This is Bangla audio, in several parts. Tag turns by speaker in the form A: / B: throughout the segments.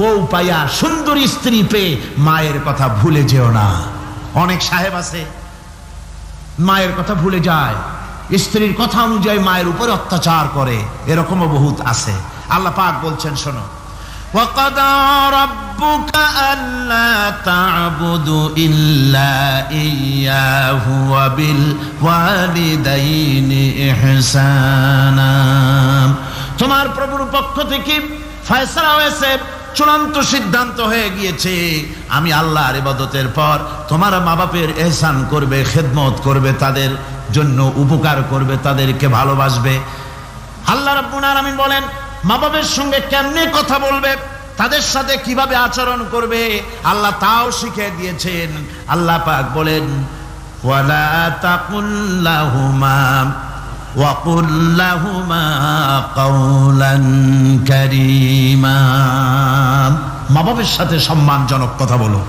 A: বউ পাইয়া সুন্দর স্ত্রী পেয়ে মায়ের কথা ভুলে যেও না। অনেক সাহেব আছে মায়ের কথা ভুলে যায়, স্ত্রীর কথা অনুযায়ী মায়ের উপরে অত্যাচার করে, এরকমও বহুত আছে। আল্লাহ পাক বলছেন শোনো, ওয়াকাদা রাব্বুকা আল্লা তা'বুদু ইল্লা ইয়্যাহু ওয়া বিল ওয়ালিদাইনি ইহসানা। তোমার প্রভুর পক্ষ থেকে ফয়সালা হয়েছে, চূড়ান্ত সিদ্ধান্ত হয়ে গিয়েছে, আমি আল্লাহর ইবাদতের পর তোমার মা বাপের ইহসান করবে, খেদমত করবে, তাদের জন্য উপকার করবে, তাদেরকে ভালোবাসবে। আল্লাহ রাব্বুল আলামিন বলেন মা বাপের সঙ্গে কেমনে কথা বলবে, তাদের সাথে কিভাবে আচরণ করবে, আল্লাহ তাও শিখিয়ে দিয়েছেন। আল্লাহ পাক বলেন ওয়ালা তাকুল লাহুমা وَقُلْ لَهُمَا قَوْلًا كَرِيمًا। মা বাবার সাথে সম্মানজনক কথা বলো।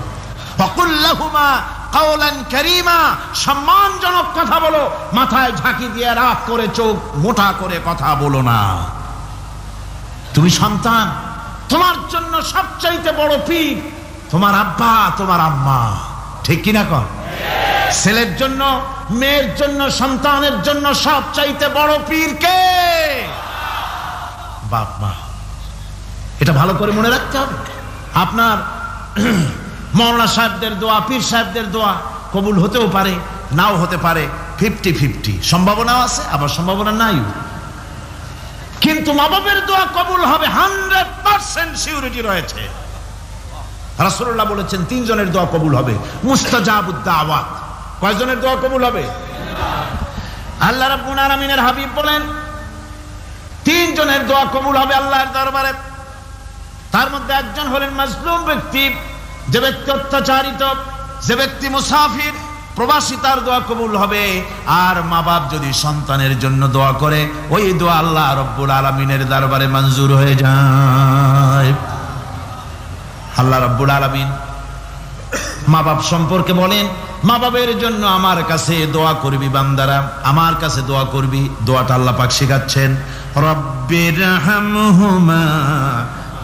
A: وَقُلْ لَهُمَا قَوْلًا كَرِيمًا, সম্মানজনক কথা বলো, মাথায় ঝাঁকি দিয়ে রাগ করে চোখ মোটা করে কথা বলো না। তুমি সন্তান, তোমার জন্য সবচাইতে বড় পীর তোমার আব্বা তোমার আম্মা, ঠিক কিনা কর? ছেলের জন্য, মেয়ের জন্য, সন্তানের জন্য সবচাইতে বড় পীর কে? বাপ মা। এটা ভালো করে মনে রাখতে হবে। আপনার মাওলানা সাহেবদের দোয়া, পীর সাহেবদের দোয়া কবুল হতেও পারে, নাও হতে পারে, 50-50 সম্ভাবনাও আছে, আবার সম্ভাবনা নাই। কিন্তু মা বাবার দোয়া কবুল হবে 100% সিউরিটি রয়েছে। রাসূলুল্লাহ বলেছেন 3 জনের দোয়া কবুল হবে, মুস্তাজাবুদ দাওয়াত। কয়জনের দোয়া কবুল হবে? আল্লাহ রাব্বুল আলামিনের হাবিব বলেন 3 জনের দোয়া কবুল হবে আল্লাহর দরবারে। তার মধ্যে একজন হলেন মাজলুম ব্যক্তি, যে ব্যক্তি অত্যাচারিত, যে ব্যক্তি মুসাফির, প্রবাসী, তার দোয়া কবুল হবে। আর মা বাপ যদি সন্তানের জন্য দোয়া করে, ওই দোয়া আল্লাহ রাব্বুল আলামিনের দরবারে মঞ্জুর হয়ে যায়। আল্লাহ রাব্বুল আলামিন মা বাপ সম্পর্কে বলেন, মা বাবের জন্য আমার কাছে দোয়া করবি বান্দারা, আমার কাছে দোয়া করবি। দোয়াটা আল্লাহ পাক শেখাচ্ছেন, রব্বিরহামহুমা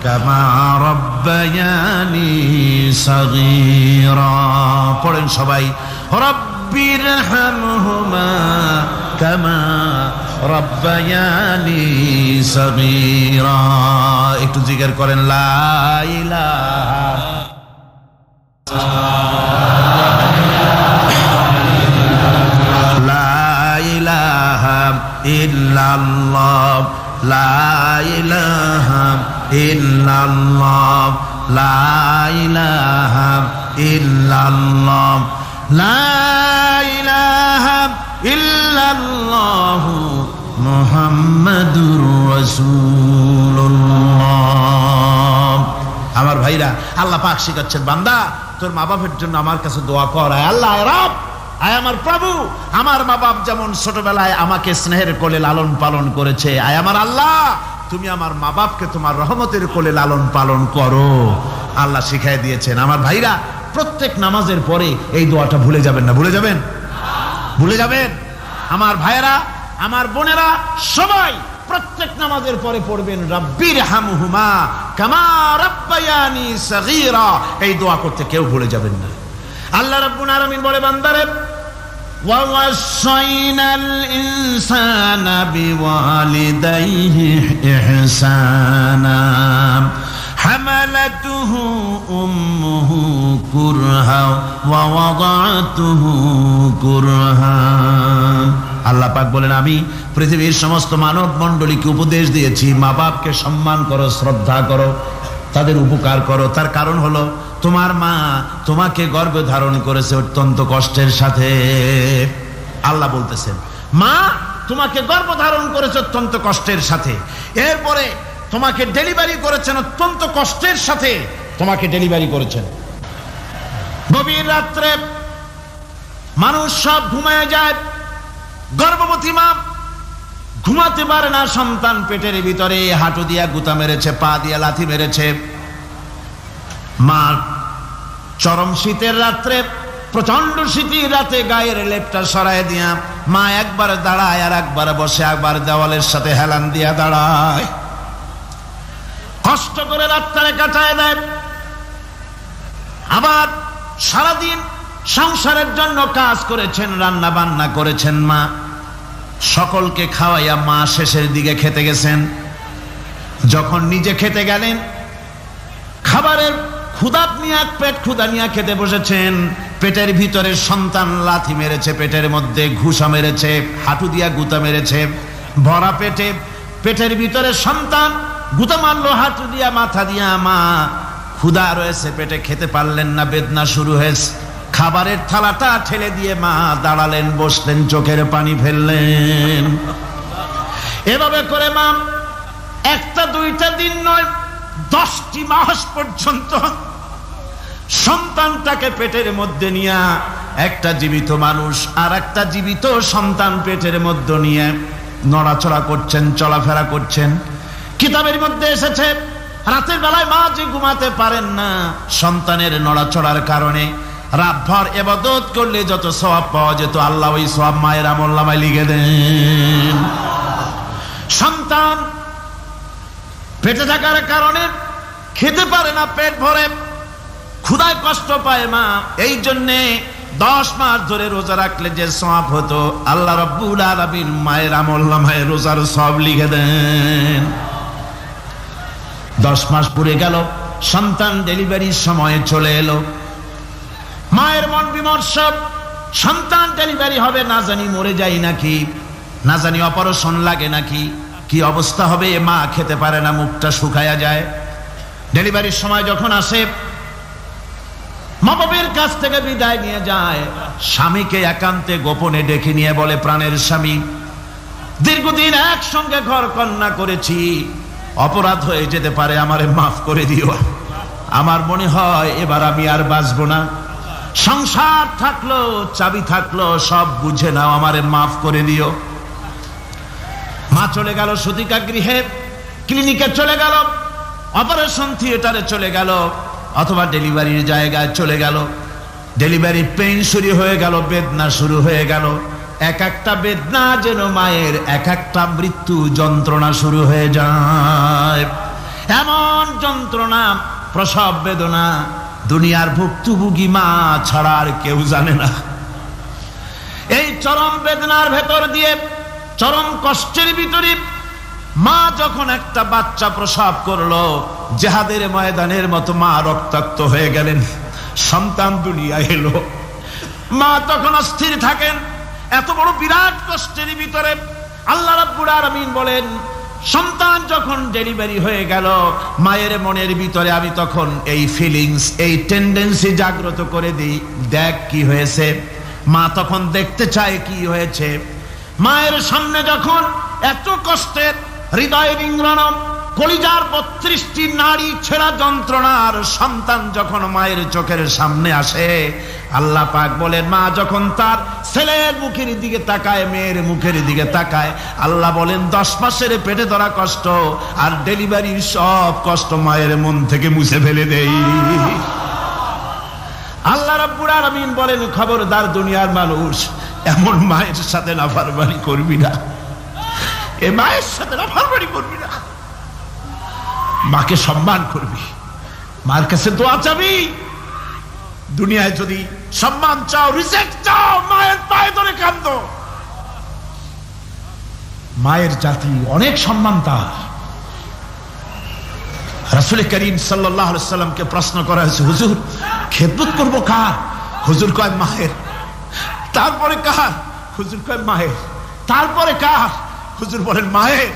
A: কামা রব্বায়ানি সগীরা। পড়েন সবাই, রব্বিরহামহুমা কামা রব্বায়ানি সগীরা। একটু জিকির করেন, লা ইলাহা ইল্লাল্লাহ, লা ইলাহা ইল্লাল্লাহ, লা ইলাহা ইল্লাল্লাহ, লা ইলাহা ইল্লাল্লাহু মুহাম্মাদুর রাসূলুল্লাহ। আমার ভাইরা, আল্লাহ পাক শিখাচ্ছেন, বান্দা তোর মা বাপের জন্য আমার কাছে দোয়া কর। আয় আল্লাহ, আয় রব, আয় আমার প্রভু, আমার মা বাপ যেমন ছোটবেলায় আমাকে স্নেহের কোলে লালন পালন করেছে, আয় আমার আল্লাহ তুমি আমার মা বাপকে তোমার রহমতের কোলে লালন পালন করো। আল্লাহ শিখাই দিয়েছেন। আমার ভাইরা, প্রত্যেক নামাজের পরে এই দোয়াটা ভুলে যাবেন না। ভুলে যাবেন? ভুলে যাবেন? আমার ভাইরা, আমার বোনেরা, সবাই প্রত্যেক নামাজের পরে পড়বেন, রব্বিরহামহুমা কামা রব্বায়ানি সগীরা। এই দোয়া করতে কেউ ভুলে যাবেন না। আল্লাহ রাব্বুল আলামিন বলে, বান্দারে ওয়া ওয়াসাইনাল ইনসানা বিওয়ালিদাইহি ইহসানা হামালাতুহু উম্মুহু কুরহা ওয়া ওয়াদাতুহু কুরহা। আল্লাহ পাক বলেন, আমি পৃথিবীর সমস্ত মানব মণ্ডলীকে উপদেশ দিয়েছি, মা বাপকে সম্মান করো, শ্রদ্ধা করো, তাদের উপকার করো। তার কারণ হলো তোমার মা তোমাকে গর্ভে ধারণ করেছে অত্যন্ত কষ্টের সাথে। আল্লাহ বলতেছেন, মা তোমাকে গর্ভ ধারণ করেছে অত্যন্ত কষ্টের সাথে, এরপরে তোমাকে ডেলিভারি করেছেন অত্যন্ত কষ্টের সাথে, তোমাকে ডেলিভারি করেছেন। গভীর রাত্রে মানুষ সব ঘুমায় যায়, গর্ভবতী মা ঘুমাতে পারে না, সন্তান পেটের ভিতরে, হাঁটু দিয়া গুতা মেরেছে, পা দিয়া লাথি মেরেছে। মা চরম শীতের রাত্রে, প্রচন্ড শীতের রাতে গায়ের লেপটা সরায় দিয়া মা একবার দাঁড়ায়, আর একবার বসে, একবার দেওয়ালের সাথে হেলান দিয়া দাঁড়ায়। কষ্ট করে রাতটারে কাটায় দেয়। আবার সারাদিন সংসারের জন্য কাজ করেছেন, রান্না বান্না করেছেন মা, সকলকে খাওয়াইয়া মা শেষের দিকে খেতে গেছেন। যখন নিজে খেতে গেলেন, খাবারের ক্ষুধা নিয়ে পেট ক্ষুধা নিয়ে খেতে বসেছেন, পেটের ভিতরে সন্তান লাথি মেরেছে, পেটের মধ্যে ঘুষা মেরেছে, হাঁটু দিয়া গুতা মেরেছে, ভরা পেটে পেটের ভিতরে সন্তান গুতা মারলো হাঁটু দিয়া মাথা দিয়া। মা ক্ষুধা রয়েছে পেটে, খেতে পারলেন না, বেদনা শুরু হয়েছে। খাবারের থালাটা ঠেলে দিয়ে মা দাঁড়ালেন, বসলেন, চোখের পানি ফেললেন। এভাবে করে মা একটা দুইটা দিন নয়, 10টি মাস পর্যন্ত সন্তানটাকে পেটের মধ্যে নিয়ে, একটা জীবিত মানুষ আর একটা জীবিত সন্তান পেটের মধ্যে নিয়ে নড়াচড়া করছেন, চলাফেরা করছেন। কিতাবের মধ্যে এসেছে রাতের বেলায় মা যে ঘুমাতে পারেন না সন্তানের নড়াচড়ার কারণে। রাতভর ইবাদত করলে যত সওয়াব পাওয়া যেত, আল্লাহ ওই সওয়াব মায়ের আমলনামায় লিখে দেন। সন্তান পেটে থাকার কারণে খেতে পারে না, পেট ভরে ক্ষুধায় কষ্ট পায় মা। এই জন্যে 10 মাস ধরে রোজা রাখলে যে সওয়াব হতো, আল্লাহ রাব্বুল আলামিন মায়ের আমলনামায় রোজার সওয়াব লিখে দেন। 10 মাস পুরে গেল, সন্তান ডেলিভারির সময় চলে এলো। মায়ের মন বিমর্ষ, সন্তান ডেলিভারি হবে, না জানি মরে যাই নাকি, না জানি অপারেশন লাগে নাকি, কি অবস্থা হবে। মা খেতে পারে না, মুখটা শুকায়া যায়। ডেলিভারির সময় যখন আসে, মা বাবার কাছ থেকে বিদায় নিয়ে যায়, স্বামীকে একান্তে গোপনে ডেকে নিয়ে বলে, প্রাণের স্বামী, দীর্ঘদিন একসঙ্গে ঘর কন্যা করেছি, অপরাধ হয়ে যেতে পারে, আমারে মাফ করে দিও। আমার মনে হয় এবার আমি আর বাঁচবো না। সংসার থাকলো, চাবি থাকলো, সব বুঝে নাও, আমারে মাফ করে দিও। মা চলে গেল সুতিকা গৃহে, ক্লিনিকে চলে গেল, অপারেশন থিয়েটারে চলে গেল, অথবা ডেলিভারির জায়গায় চলে গেল। ডেলিভারি পেইন শুরু হয়ে গেল, বেদনা শুরু হয়ে গেল। এক একটা বেদনা যেন মায়ের এক একটা মৃত্যু যন্ত্রণা শুরু হয়ে যায়। এমন যন্ত্রণা, প্রসব বেদনা দুনিয়ার ভুক্তভোগী মা ছাড়া আর কেউ জানে না। এই চরম বেদনার ভেতর দিয়ে, চরম কষ্টের ভিতরে মা যখন একটা বাচ্চা প্রসব করলো, জিহাদের ময়দানের মতো মা রক্তাক্ত হয়ে গেলেন, সন্তান দুনিয়ায় এলো। মা তখন অস্থির থাকেন। এত বড় বিরাট কষ্টের ভিতরে আল্লাহ রাব্বুল আলামিন বলেন, সন্তান যখন ডেলিভারি হয়ে গেল, মায়ের মনের ভিতরে আমি তখন এই ফিলিংস, এই টেন্ডেন্সি জাগ্রত করে দিই, দেখ কি হয়েছে। মা তখন দেখতে চায় কি হয়েছে। মায়ের সামনে যখন এত কষ্টের, হৃদয় বিংরণ, কলিজার 32টি নাড়ি ছেঁড়া যন্ত্রণার সন্তান যখন মায়ের চোখের সামনে আসে, আল্লাহ পাক বলেন, মা যখন তার ছেলের মুখের দিকে তাকায়, মেয়ের মুখের দিকে তাকায়, আল্লাহ বলেন 10 মাসের পেটে ধরা কষ্ট আর ডেলিভারির সব কষ্ট মায়ের মন থেকে মুছে ফেলে দেই। আল্লাহ রাব্বুল আলামিন বলেন, খবরদার দুনিয়ার মানুষ, এমন মায়ের সাথে নাফরমানি করবি না, এ মায়ের সাথে নাফরমানি করবি না, মাকে সম্মান করবি, মার কাছে দোয়া চাবি। দুনিয়ায় যদি সম্মান চাও, রিজেক্ট চাও, মায়ের পায়ে ধরে কাঁদো। মায়ের জাতি অনেক সম্মান তার। রাসূল করিম সাল্লাল্লাহু আলাইহি ওয়াসাল্লামকে প্রশ্ন করা হয়েছে, হুজুর খেদমত করব কার? হুজুর কয় মায়ের। তারপরে কার? হুজুর কয় মায়ের। তারপরে কার? হুজুর বলেন মায়ের।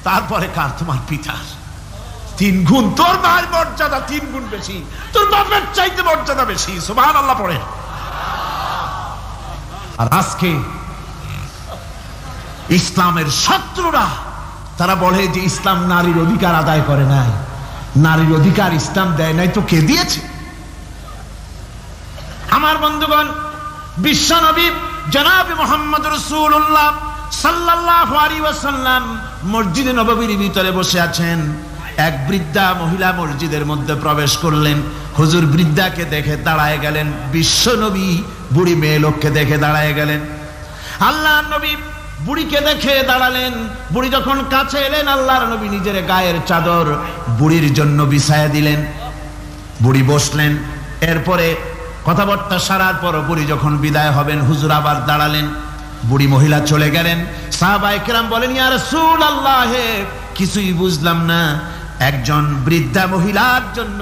A: তারপরে কার? তোমার পিতার। 3 গুণ। তোর মায়ের মর্যাদা 3 গুণ বেশি, তোর বাপের চাইতে মর্যাদা বেশি। সুবহানাল্লাহ পড়ে। আর আজকে ইসলামের শত্রুরা তারা বলে যে ইসলাম নারীর অধিকার আদায় করে নাই। নারীর অধিকার ইসলাম দেয় নাই তো কে দিয়েছে? আমার বন্ধুগণ, বিশ্বনবী জনাব মুহাম্মদ রাসূলুল্লাহ সাল্লাল্লাহু আলাইহি ওয়াসাল্লাম মসজিদে নববীর ভিতরে বসে আছেন। এক বৃদ্ধা মহিলা মসজিদের মধ্যে প্রবেশ করলেন। হুজুর বৃদ্ধাকে দেখে দাঁড়ায় গেলেন, বিশ্বনবী বুড়ি মেয়ে লোককে দেখে দাঁড়ায় গেলেন। আল্লাহর নবী বুড়িকে দেখে দাঁড়ালেন। বুড়ি যখন কাছে এলেন, আল্লাহর নবী নিজের গায়ের চাদর বুড়ির জন্য বিছায়া দিলেন। বুড়ি বসলেন। এরপরে কথাবার্তা সারার পর বুড়ি যখন বিদায় হবেন, হুজুর আবার দাঁড়ালেন। বুড়ি মহিলা চলে গেলেন। সাহাবায়ে কেরাম বলেন, ইয়া রাসূলুল্লাহ, কিছুই বুঝলাম না, একজন বৃদ্ধা মহিলার জন্য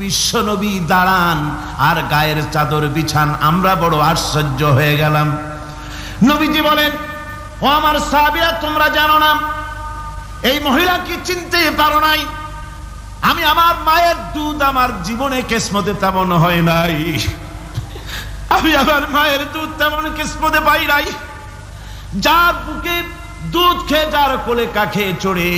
A: বিশ্ব নবী দাঁড়ান আর গায়ের চাদর বিছান, আমরা বড় আশ্চর্য হয়ে গেলাম। নবীজি বলেন, ও আমার সাহাবীরা, তোমরা জানো না এই মহিলা কি চিনতে পারো নাই? আমি আমার মায়ের দুধ আমার জীবনে কিসমতে তেমন হয় নাই, আমি আমার মায়ের দুধ তেমন কিসমতে পাই নাই। যার বুকে দুধ খেয়ে, যার কোলে কাখে চড়ে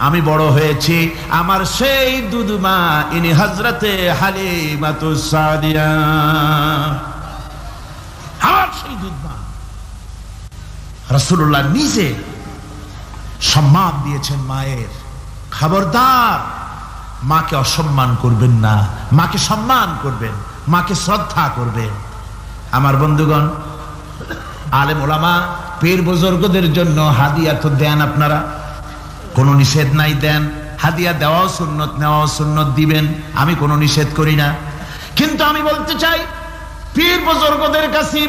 A: আমি বড় হয়েছি, আমার সেই দুধ মা ইনি হযরতে হালিমাতুস সাদিয়া, আমার সেই দুধ মা। রাসূলুল্লাহ নিজে সম্মান দিয়েছেন মায়ের। খবরদার, মাকে অসম্মান করবেন না, মাকে সম্মান করবেন, মাকে শ্রদ্ধা করবেন। আমার বন্ধুগণ, আলেম ওলামা পীর বুজুর্গদের জন্য হাদিয়া তো দেন, আপনারা কোনো নিষেধ নাই, দেন। হাদিয়া দেওয়াও সুন্নত, নেওয়াও সুন্নত, দিবেন, আমি কোনো নিষেধ করি না। কিন্তু আমি বলতে চাই, পীর বুজুর্গদের কাছে,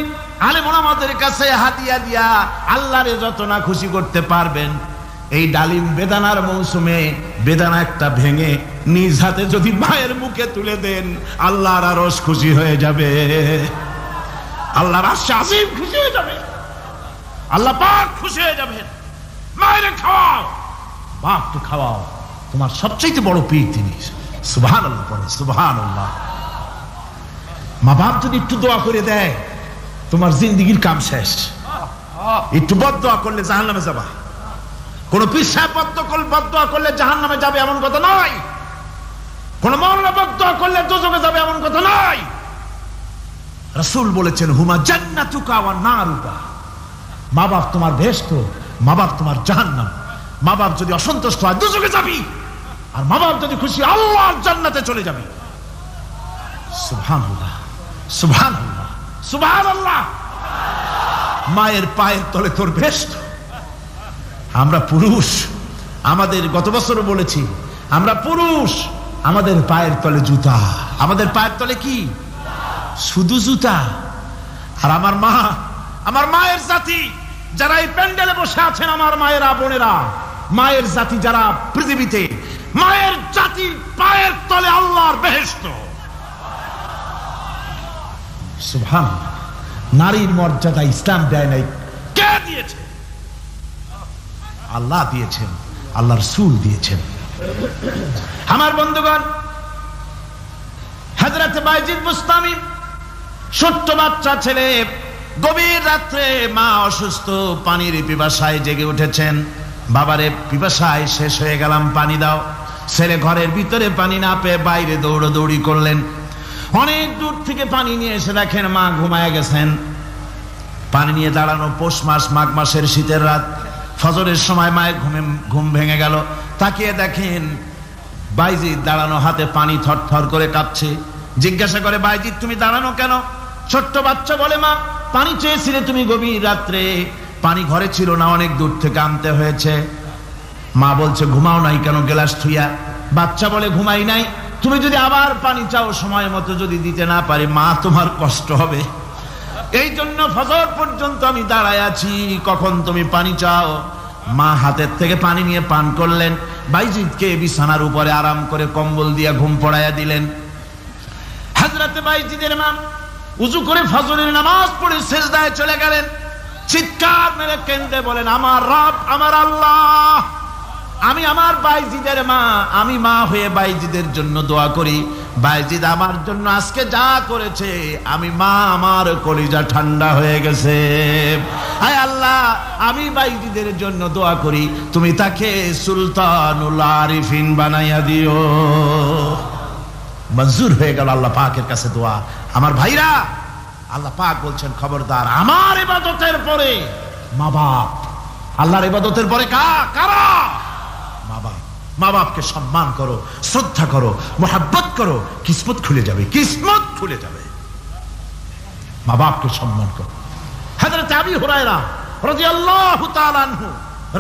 A: আলেম ওলামাদের কাছে হাদিয়া দিয়া আল্লাহরে যত না খুশি করতে পারবেন, এই ডালিম বেদানার মৌসুমে বেদানা একটা ভেঙে নিজ হাতে যদি মায়ের মুখে তুলে দেন, আল্লাহর আরশ খুশি হয়ে যাবে, আল্লাহর আরশ আজিম খুশি হয়ে যাবে, আল্লাহ পাক খুশি হয়ে যাবেন। মায়ের খাওয়াও, বাপকে খাওয়াও, তোমার সবচেয়ে বড় পীর তিনি। সুবহানাল্লাহ পড়ে, সুবহানাল্লাহ। মা বাপ যদি একটু দোয়া করে দেয়, তোমার জিন্দেগির কাম শেষ। একটু বদদোয়া করলে জাহান্নামে যাবা। কোন পীর সাহেব বদদোয়া করলে জাহান্নামে যাবে এমন কথা নয়। কোন মাওলানা বদদোয়া করলে দোজখে যাবে এমন কথা নয়। রাসূল বলেছেন, হুমা জান্নাতুকা ওয়া নারুকা। মা বাপ তোমার বেহেশত, মা বাপ তোমার জাহান্নাম। মা বাপ যদি অসন্তুষ্ট হয়, দোজখে যাবি, আর মা বাপ যদি খুশি, আল্লাহর জান্নাতে চলে যাবি। সুবহানাল্লাহ, সুবহানাল্লাহ, সুবহানাল্লাহ। মায়ের পায়ের তলে তোর বেহেশত। আমরা পুরুষ, আমাদের গত বছরও বলেছি, আমরা পুরুষ, আমাদের পায়ের তলে জুতা। আমাদের পায়ের তলে কি? শুধু জুতা। আর আমার মা, আমার মায়ের জাতি যারা এই প্যান্ডেলে বসে আছেন, আমার মায়েরা, বোনেরা, মায়ের জাতি যারা পৃথিবীতে, মায়ের জাতির পায়ের তলে আল্লাহর বেহেশত। সুবহানাল্লাহ। নারীর মর্যাদা ইসলাম দেয় নাই, কে দিয়েছে? আল্লাহ দিয়েছেন, আল্লাহ রাসূল দিয়েছেন। আমার বন্ধুগণ, হযরত বাইজিদ বুস্তামি, ছোট্ট বাচ্চা ছেলে, গভীর রাত্রে মা অসুস্থ, পানির পিপাসায় জেগে উঠেছেন। বাবারে, পিপাসায় শেষ হয়ে গেলাম, পানি দাও। ছেলে ঘরের ভিতরে পানি না পেয়ে বাইরে দৌড়াদৌড়ি করলেন। অনেক দূর থেকে পানি নিয়ে এসে দেখেন মা ঘুমায় গেছেন। পানি নিয়ে দাঁড়ানো পৌষ মাস, মাঘ মাসের শীতের রাত, ফজরের সময় মায়ের ঘুম ভেঙে গেল। তাকিয়ে দেখেন বাইজিদ দাঁড়ানো, হাতে পানি থরথর করে কাঁপছে। জিজ্ঞাসা করে, বাইজিদ তুমি দাঁড়ানো কেন? ছোট্ট বাচ্চা বলে, মা পানি চেয়েছিলে তুমি গভীর রাত্রে, পানি ঘরে ছিল না, অনেক দূর থেকে আনতে হয়েছে। মা বলছে, ঘুমাও নাই কেন গ্লাস থুইয়া? বাচ্চা বলে, ঘুমাই নাই, তুমি যদি আবার পানি চাও, সময় মতো যদি দিতে না পারি, মা তোমার কষ্ট হবে, এই জন্য ফজর পর্যন্ত আমি দাঁড়ায় আছি, কখন তুমি পানি চাও। মা হাতের থেকে পানি নিয়ে পান করলেন। বাইজিদকে বিছানার উপরে আরাম করে কম্বল দিয়ে ঘুম পড়াইয়া দিলেন। হযরত বাইজিদের মা উযু করে ফজরের নামাজ পড়ে সিজদায় চলে গেলেন। চিৎকার মেরে কেঁদে বলেন, আমার রব, আমার আল্লাহ, আমি আমার বাইজিদের মা, আমি মা হয়ে বাইজিদের জন্য দোয়া করি। বাইজিদ আমার জন্য আজকে যা করেছে, আমি মা, আমার কলিজা ঠান্ডা হয়ে গেছে। আয় আল্লাহ, আমি বাইজিদের জন্য দোয়া করি, তুমি তাকে সুলতানুল আরিফিন বানাইয়া দিও। মঞ্জুর হয়ে গেল আল্লাহ পাকের কাছে দোয়া। আমার ভাইরা, আল্লাহ পাক বলছেন, খবরদার, আমার ইবাদতের পরে মা বাপ, আল্লাহর ইবাদতের পরে কারা? মা বাপ। মা বাপকে সম্মান করো, শ্রদ্ধা করো, মোহাব্বত করো, কিসমত খুলে যাবে, কিসমত খুলে যাবে। মা বাপকে সম্মান করো। হযরত আবু হুরায়রা রাদিয়াল্লাহু তাআলা আনহু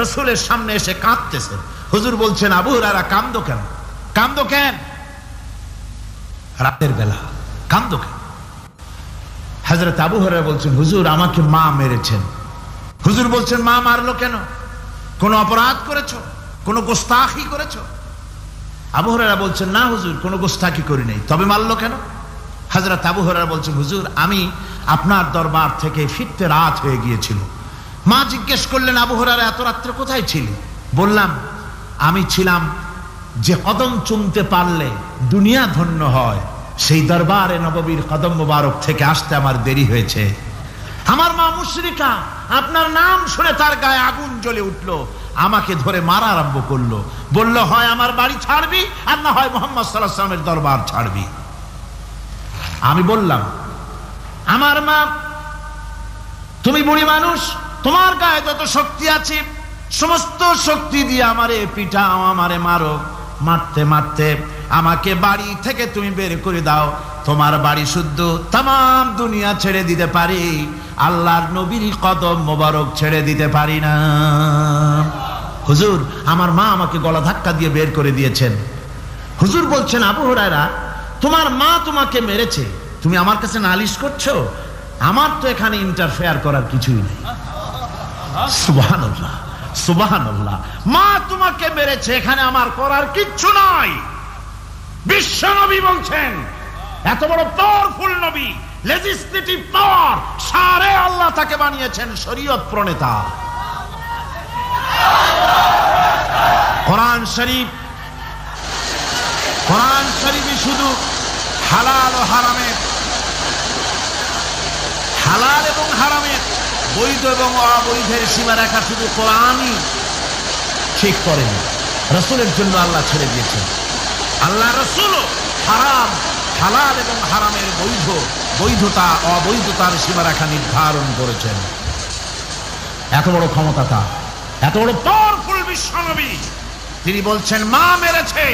A: রাসূলের সামনে এসে কাঁদতেছেন। হুজুর বলছেন, আবু হুরায়রা কাঁদো কেন? কাঁদো কেন? রাতের বেলা কাঁদো কেন? হযরত আবু হুরায়রা বলছেন, হুজুর আমাকে মা মেরেছেন। হুজুর বলছেন, মা মারলো কেন? কোন অপরাধ করেছো? কোন গোস্তাখি করেছো? আবু হুরায়রা বলছেন, না হুজুর, কোন গোস্তাখি করি নাই, তবে মারলো কেন? হযরত আবু হুরায়রা বলছেন, হুজুর আমি আপনার দরবার থেকে ফিরতে রাত হয়ে গিয়েছিল। মা জিজ্ঞেস করলেন, আবু হুরায়রা এত রাত্রে কোথায় ছিলি? বললাম, আমি ছিলাম যে কদম চুমতে পারলে দুনিয়া ধন্য হয়, সেই দরবারে নববীর কদম মোবারক থেকে আসতে আমার দেরি হয়েছে। আমার মা মুশরিকা, আপনার নাম শুনে তার গায়ে আগুন জ্বলে উঠলো, আমাকে ধরে মারা আরম্ভ করলো। বলল, হয় আমার বাড়ি ছাড়বি আর না হয় মুহাম্মদ সাল্লাল্লাহু আলাইহি ওয়াসাল্লামের দরবার ছাড়বি। আমি বললাম, আমার মা, তুমি বুড়ি মানুষ, তোমার গায়ে যত শক্তি আছে সমস্ত শক্তি দিয়ে আমারে পিটাও, আমারে মারো। মারতে মারতে আমাকে বাড়ি থেকে তুমি বের করে দাও। তোমার বাড়ি শুদ্ধ তামাম দুনিয়া ছেড়ে দিতে পারি, আল্লাহর নবীর কদম মোবারক ছেড়ে দিতে পারি না। হুজুর, আমার মা আমাকে গলা ধাক্কা দিয়ে বের করে দিয়েছেন। হুজুর বলছেন, আবু হুরায়রা, তোমার মা তোমাকে মেরেছে, তুমি আমার কাছে নালিশ করছো? আমার তো এখানে ইন্টারফেয়ার করার কিছুই নেই। সুবহানাল্লাহ, সুবহানাল্লাহ। মা তোমাকে মেরেছে, এখানে আমার করার কিচ্ছু নাই। বিশ্ব নবী বলছেন, এত বড় পাওয়ারফুল নবী, লেজিসলেটিভ পাওয়ার, সারে আল্লাহ তাকে বানিয়েছেন শরীয়ত প্রণেতা। কোরআন শরীফ, কোরআন শরীফে শুধু হালাল ও হারামের, হালাল এবং হারামের, বৈধ এবং অবৈধের সীমারেখা শুধু কোরআনই ঠিক করেন, রাসূলের জন্য আল্লাহ ছেড়ে দিয়েছেন। আল্লাহ রাসূলও হারাম, হালাল এবং হারামের বৈধ, বৈধতা অবৈধতার সীমারেখা নির্ধারণ করেছেন। এত বড় ক্ষমতা তার, এত বড় পাওয়ারফুল বিশ্বনবী, তিনি বলছেন, মা মেরেছে,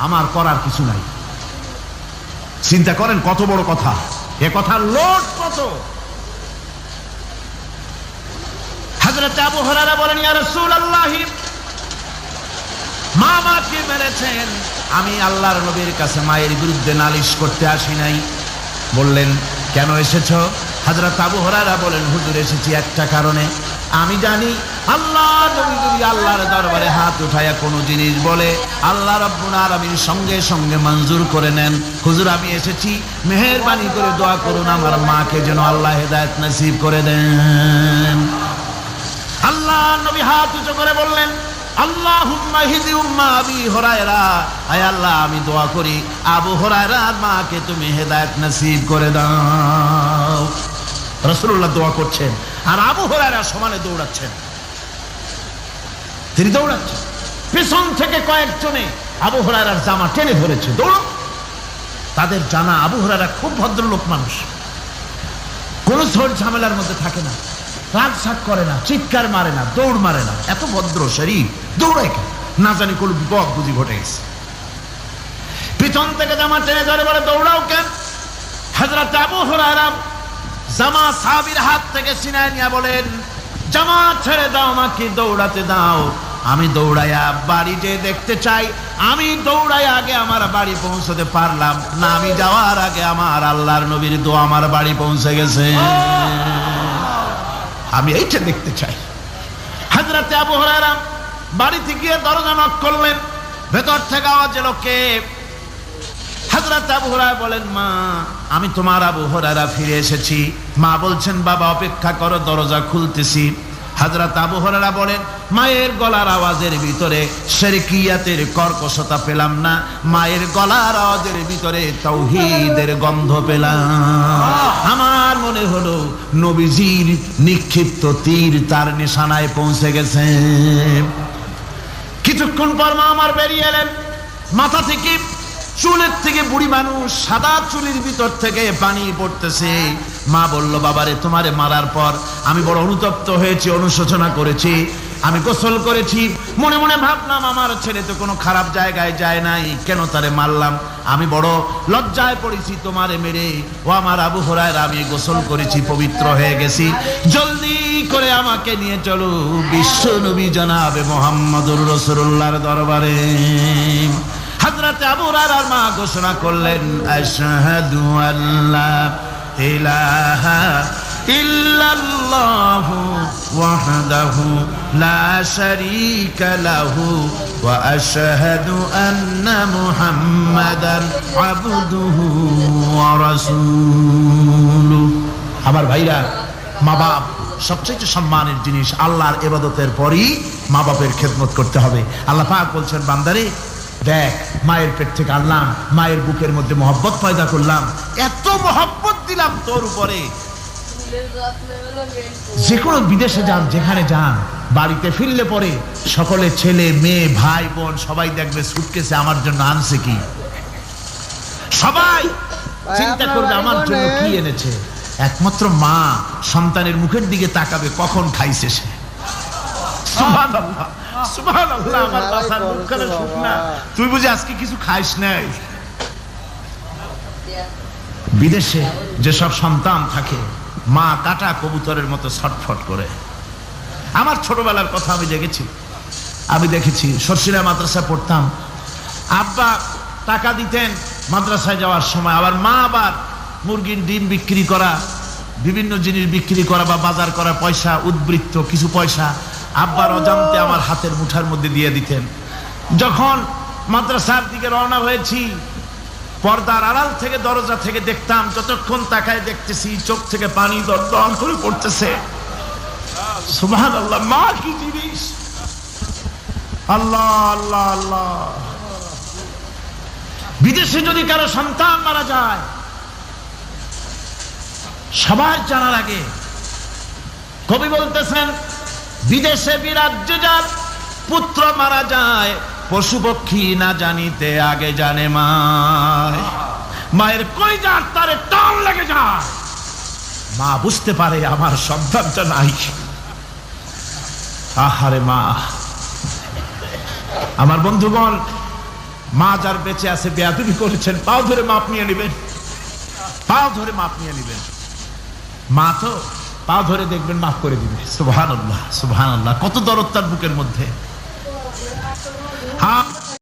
A: আমার করার কিছু নাই। চিন্তা করেন কত বড় কথা, এ কথার লোড কত। হযরত আবু হুরায়রা বলেন, ইয়া রাসূলুল্লাহ, মা আমাকে মেরেছেন, আমি আল্লাহর নবীর কাছে মায়ের বিরুদ্ধে নালিশ করতে আসি নাই। বললেন, কেন এসেছো? হযরত আবু হুরায়রা বলেন, হুজুর এসেছি একটা কারণে, আমি জানি আল্লাহ নবী যদি আল্লাহর দরবারে হাত উঠায়া কোনো জিনিস বলে, আল্লাহ রাব্বুল আলামিন সঙ্গে সঙ্গে মঞ্জুর করে নেন। হুজুর আমি এসেছি, মেহেরবানি করে দোয়া করুন আমার মাকে যেন আল্লাহ হেদায়েত নসিব করে দেন। আল্লাহ নবী হাত উঁচু করে বললেন, আল্লাহুম্মা হিদি উম্মা আবি হুরায়রা, আয় আল্লাহ আমি দোয়া করি আবু হুরায়রার মাকে তুমি হেদায়েত নসিব করে দাও। রাসূলুল্লাহ দোয়া করছেন আর আবু হুরায়রা সমানে দৌড়াচ্ছেন। তিনি দৌড়াচ্ছেন, পেছন থেকে কয়েকজনে আবু হুরায়রার জামা টেনে ধরেছে, দৌড়ো। তাদের জানা আবু হুরায়রা খুব ভদ্রলোক মানুষ, কোন ঝড় ঝামেলার মধ্যে থাকে না, রাগ সাগ করে না, চিৎকার মারে না, দৌড় মারে না, এত ভদ্র শরীর, দৌড়ায় কেন? না জানি কোন বিপদ বুঝি ঘটে গেছে। পিছন থেকে জামা টেনে ধরে বলে, দৌড়াও কেন? হযরত আবু হুরায়রা জামা সাহাবীর হাত থেকে ছিনায় নিয়ে বলেন, জামা ছেড়ে দাও, আমাকে দৌড়াতে দাও। আমি দৌড়াইয়া বাড়িতে দেখতে চাই, আমি দৌড়াইয়া আগে আমার বাড়ি পৌঁছতে পারলাম না, আমি যাওয়ার আগে আমার আল্লাহর নবীর দোয়া আমার বাড়ি পৌঁছে গেছে, আমি এইটা দেখতে চাই। হযরত আবু হুরায়রা বাড়িতে গিয়ে দরজা নক করলেন, ভেতর থেকে আওয়াজ এলো, কে? হযরত আবু হুরায়রা বলেন, মা আমি তোমার আবু হুরায়রা ফিরে এসেছি। মা বলছেন, বাবা অপেক্ষা করো, দরজা খুলতেছি। হযরত আবু হুরায়রা বলেন, মায়ের গলার আওয়াজের ভিতরে শিরকিয়াতের কর্কশতা পেলাম না, মায়ের গলার আওয়াজের ভিতরে তাওহীদের গন্ধ পেলাম। আমার মনে হলো নবীজির নিক্ষিপ্ত তীর তার নিশানায় পৌঁছে গেছে। কিছুক্ষণ পর মা আমার বেরিয়ে এলেন, মাথা থেকে চুলের থেকে, বুড়ি মানুষ, সাদা চুলের ভিতর থেকে পানি পড়তেছে। মা বলল, বাবারে তোমারে মারার পর আমি বড় অনুতপ্ত হয়েছি, অনুশোচনা করেছি, আমি গোসল করেছি। মনে মনে ভাবলাম আমার ছেলে তো কোনো খারাপ জায়গায় যায় নাই, কেন তারে মারলাম? আমি বড় লজ্জায় পড়েছি তোমারে মেরে। ও আমার আবু হুরায়রা, আমি গোসল করেছি, পবিত্র হয়ে গেছি, জলদি করে আমাকে নিয়ে চলো বিশ্ব নবী জনাবে মুহাম্মদুর রাসূলুল্লাহর দরবারে। হযরত আবু হুরায়রার মা ঘোষণা করলেন, আশহাদু আল্লা ইলাহা ইল্লাল্লাহু ওয়াহদাহু লা শারীকা লাহু ওয়া আশহাদু আন্না মুহাম্মাদান আবদুহু ওয়া রাসূলুহু। আমার ভাইরা, মা বাপ সবচেয়ে সম্মানের জিনিস। আল্লাহর ইবাদতের পরই মা বাপের খেদমত করতে হবে। আল্লাহ পাক বলছেন, বান্দারে দেখ, মায়ের পেট থেকে আনলাম, মায়ের বুকের মধ্যে মহব্বত পয়দা করলাম, এত মহব্বত দিলাম তোর উপরে। যে কোনো বিদেশে যান, যেখানে যান, বাড়িতে ফিরলে পরে সকলে ছেলে মেয়ে ভাই বোন সবাই দেখবে সুটকেসে আমার জন্য আনছে কি। সবাই চিন্তা করবে আমার জন্য কি এনেছে। একমাত্র মা সন্তানের মুখের দিকে তাকাবে, কখন খাইছে সে। সুবহানাল্লাহ, সুবহানাল্লাহ। আমার বাসার মুখখানে শুকনা, তুই বুঝি আজকে কিছু খাইস নাই। বিদেশে যেসব সন্তান থাকে, মা কাটা কবুতরের মতো ছটফট করে। আমার ছোটবেলার কথা আমি দেখেছি। সরসিলা মাদ্রাসা পড়তাম, আব্বা টাকা দিতেন মাদ্রাসায় যাওয়ার সময়, আবার মা আবার মুরগির ডিম বিক্রি করা, বিভিন্ন জিনিস বিক্রি করা বা বাজার করা পয়সা, উদ্বৃত্ত কিছু পয়সা আব্বার অজান্তে আমার হাতের মুঠার মধ্যে দিয়ে দিতেন। যখন মাদ্রাসার দিকে রওনা হয়েছি, পর্দার আড়াল থেকে দরজা থেকে দেখতাম, যতক্ষণ তাকায় দেখতেছি চোখ থেকে পানি দরদর করে পড়তেছে। সুবহানাল্লাহ, মা কি জিনিস! আল্লাহ আল্লাহ আল্লাহ। বিদেশে যদি কারো সন্তান মারা যায়, সবার জানার আগে কবি বলতেছেন, বিদেশে বিরাজ্য যার পুত্র মারা যায়, পশু পক্ষী না জানিতে আগে জানে মায়। মায়ের কলিজার তারে টান লেগে যায়, মা বুঝতে পারে আমার সন্তানটা নাই। আহারে মা! আমার বন্ধুগণ, মা যার বেঁচে আছে বেয়াদবি করেছেন, পাও ধরে মাপ নিয়ে নেবেন, পাও ধরে মাপ নিয়ে নেবেন। মা তো পাও ধরে দেখবেন, মাফ করে দিবে। সুবহানাল্লাহ, সুবহানাল্লাহ। কত দরদ তার বুকের মধ্যে। হ্যাঁ।